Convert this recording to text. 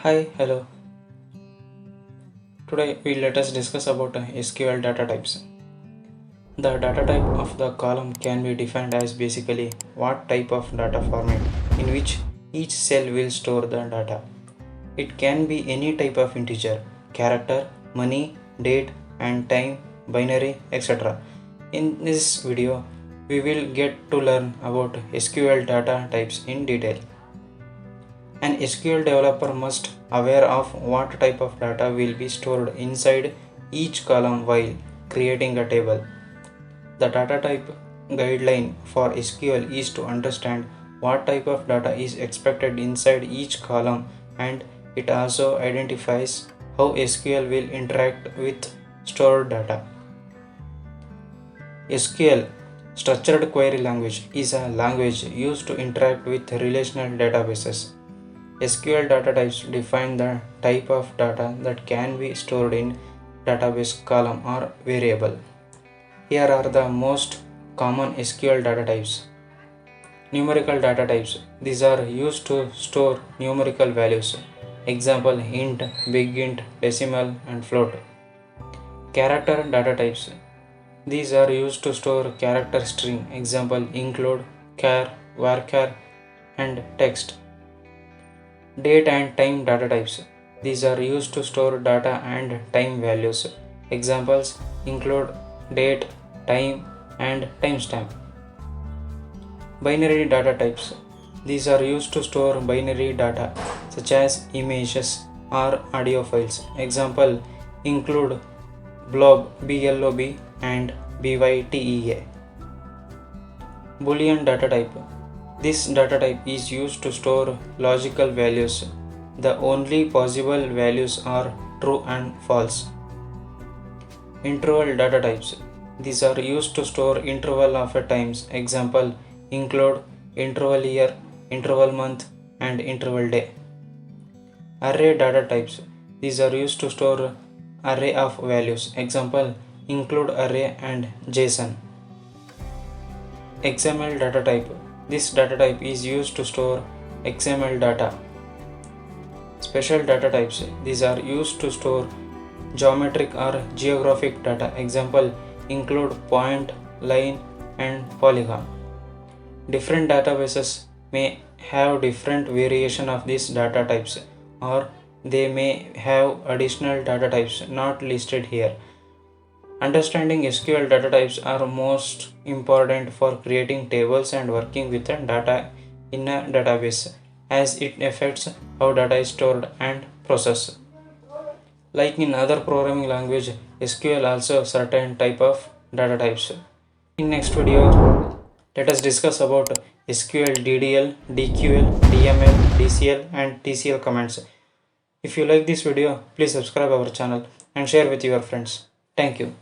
Hi, hello. Today we let us discuss about SQL data types. The data type of the column can be defined as basically what type of data format in which each cell will store the data. It can be any type of integer, character, money, date and time, binary, etc. In this video, we will get to learn about SQL data types in detail. An SQL developer must aware of what type of data will be stored inside each column while creating a table. The data type guideline for SQL is to understand what type of data is expected inside each column, and it also identifies how SQL will interact with stored data. SQL Structured Query Language is a language used to interact with relational databases. SQL data types define the type of data that can be stored in database column or variable. Here are the most common SQL data types. Numerical data types. These are used to store numerical values. Example: int, big int, decimal and float. Character data types. These are used to store character string. Example: include, char, varchar and text. Date and time data types. These are used to store data and time values. Examples include date, time and timestamp. Binary data types. These are used to store binary data such as images or audio files. Example include blob, blob and bytea. Boolean data type. This data type is used to store logical values. The only possible values are true and false. Interval data types. These are used to store interval of times. Example include interval year, interval month and interval day. Array data types. These are used to store array of values. Example include array and JSON. XML data type. This data type is used to store XML data. Special data types. These are used to store geometric or geographic data. Example include point, line and polygon. Different databases may have different variation of these data types, or they may have additional data types not listed here. Understanding SQL data types are most important for creating tables and working with the data in a database, as it affects how data is stored and processed. Like in other programming language, SQL also certain type of data types. In next video, let us discuss about SQL DDL, DQL, DML, DCL and TCL commands. If you like this video, please subscribe our channel and share with your friends. Thank you.